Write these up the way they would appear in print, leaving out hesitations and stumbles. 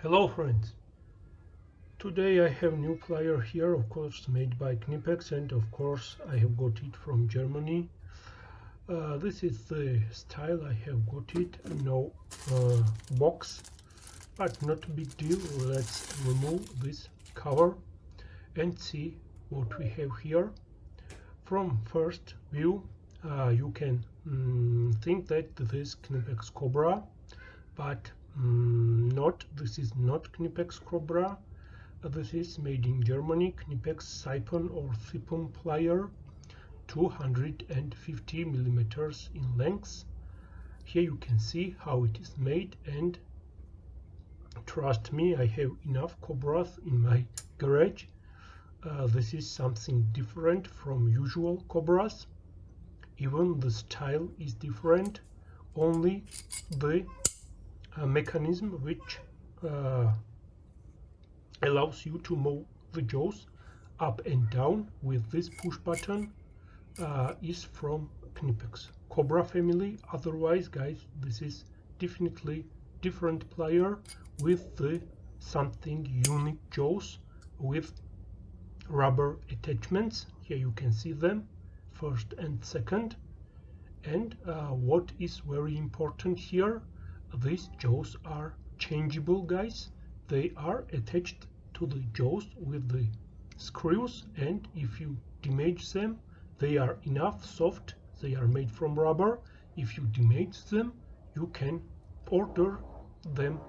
Hello friends, today I have new plier here, of course made by KNIPEX, and of course I have got it from Germany. This is the style I have got it, no box, but not a big deal. Let's remove this cover and see what we have here. From first view you can think that this is KNIPEX Cobra, but this is not KNIPEX Cobra. This is made in Germany, KNIPEX Siphon or Siphon Plier, 250 millimeters in length. Here you can see how it is made, and trust me, I have enough Cobras in my garage. This is something different from usual Cobras. Even the style is different, only the mechanism which allows you to move the jaws up and down with this push button is from KNIPEX Cobra family. Otherwise, guys, this is definitely different plier with the something unique jaws with rubber attachments. Here you can see them, first and second. And what is very important here, these jaws are changeable, guys. They are attached to the jaws with the screws, and if you damage them, they are enough soft, they are made from rubber. If you damage them, you can order them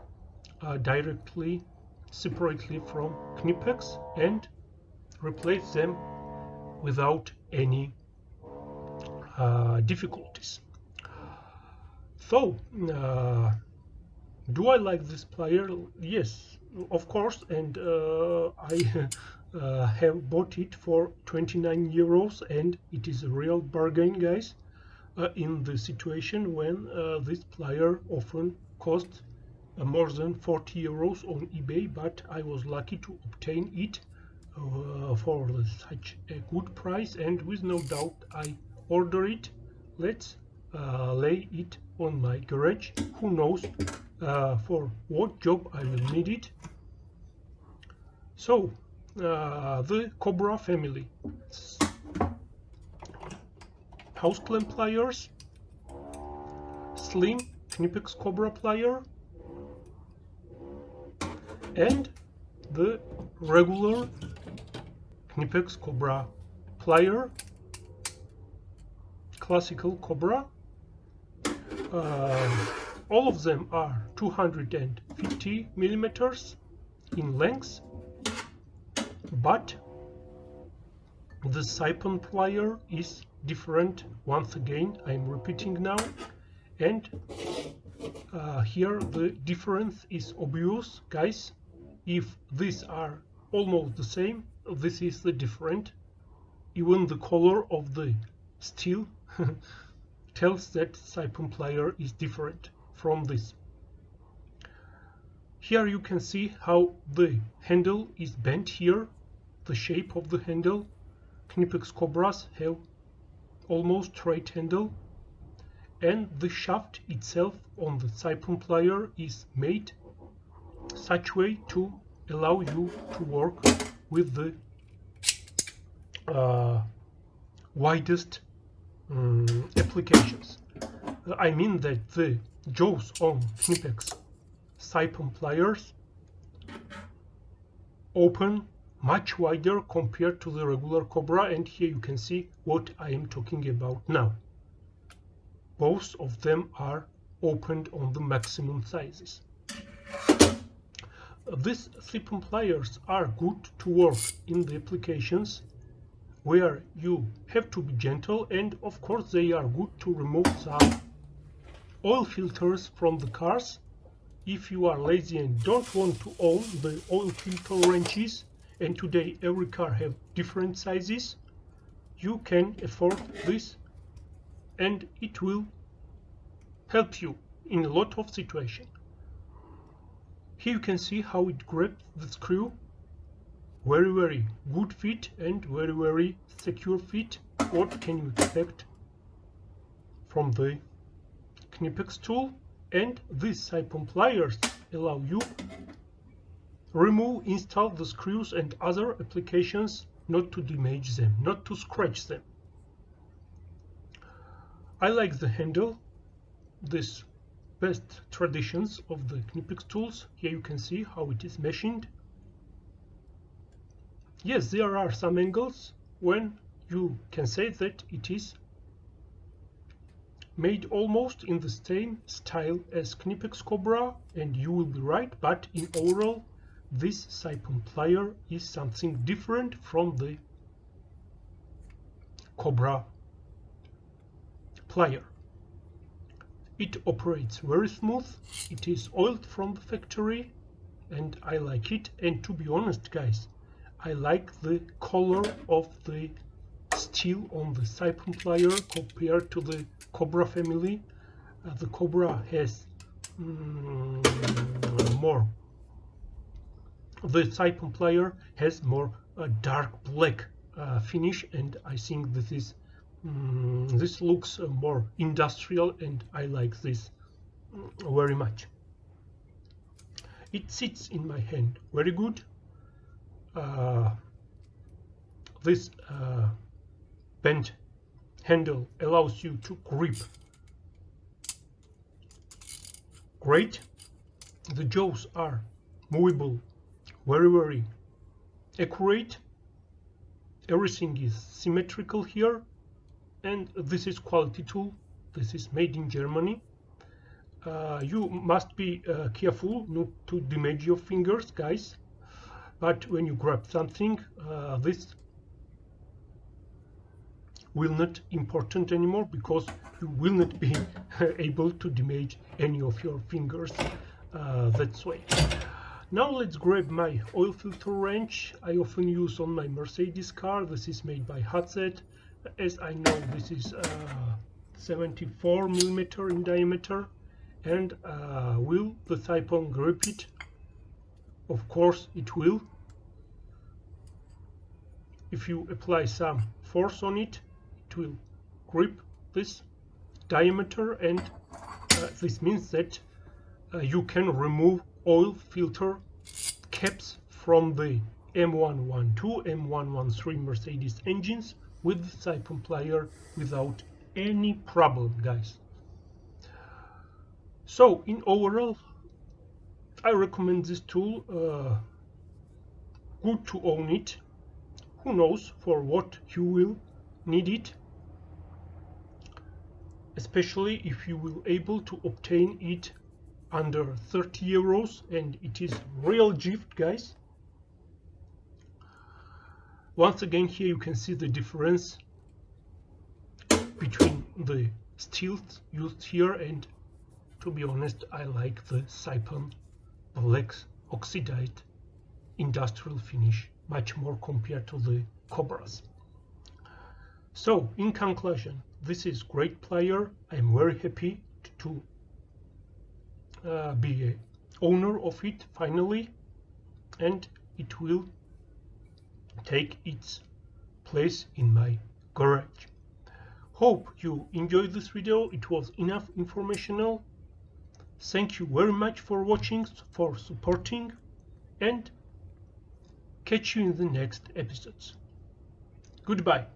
directly, separately from KNIPEX, and replace them without any difficulties. So do I like this plier? Yes, of course, and I have bought it for 29 euros, and it is a real bargain, guys, in the situation when this plier often costs more than 40 euros on eBay, but I was lucky to obtain it for such a good price, and with no doubt I order it. Let's lay it on my garage. Who knows for what job I will need it. So the Cobra family: house clamp pliers, slim KNIPEX Cobra plier, and the regular KNIPEX Cobra plier, classical Cobra. All of them are 250 millimeters in length, but the Siphon plier is different. Once again, I'm repeating now, and here the difference is obvious, guys. If these are almost the same, this is the different. Even the color of the steel tells that Siphon plier is different from this. Here you can see how the handle is bent here, the shape of the handle. KNIPEX Cobras have almost straight handle, and the shaft itself on the Siphon plier is made such way to allow you to work with the widest applications. I mean that the jaws on KNIPEX Siphon pliers open much wider compared to the regular Cobra, and here you can see what I am talking about now. Both of them are opened on the maximum sizes. These Siphon pliers are good to work in the applications where you have to be gentle, and of course they are good to remove some oil filters from the cars. If you are lazy and don't want to own the oil filter wrenches, and today every car have different sizes, you can afford this, and it will help you in a lot of situations. Here you can see how it grabs the screw. Very good fit and very secure fit. What can you expect from the KNIPEX tool? And these Siphon pliers allow you remove, install the screws and other applications not to damage them, not to scratch them. I like the handle, this best traditions of the KNIPEX tools. Here you can see how it is machined. Yes, there are some angles when you can say that it is made almost in the same style as KNIPEX Cobra, and you will be right, but in overall this siphon plier is something different from the Cobra plier. It operates very smooth, it is oiled from the factory, and I like it. And to be honest guys, I like the color of the steel on the siphon plier compared to the Cobra family. The Cobra has more, the siphon plier has more dark black finish, and I think this is this looks more industrial, and I like this very much. It sits in my hand very good. This bent handle allows you to grip great. The jaws are movable, very accurate. Everything is symmetrical here, and this is quality tool. This is made in Germany. You must be careful not to damage your fingers, guys. But when you grab something, this will not important anymore, because you will not be able to damage any of your fingers that way. Now let's grab my oil filter wrench I often use on my Mercedes car. This is made by HZ. As I know, this is 74 millimeter in diameter. And will the siphon grip it? Of course it will. If you apply some force on it, it will grip this diameter, and this means that you can remove oil filter caps from the M112, M113 Mercedes engines with the siphon plier without any problem, guys. So in overall, I recommend this tool. Good to own it. Who knows for what you will need it, especially if you will able to obtain it under 30 euros, and it is real gift, guys. Once again, here you can see the difference between the steels used here, and to be honest, I like the siphon black oxidized industrial finish much more compared to the Cobras. So in conclusion, this is great plier. I'm very happy to be a owner of it finally, and it will take its place in my garage. Hope you enjoyed this video. It was enough informational. Thank you very much for watching, for supporting, and catch you in the next episodes. Goodbye.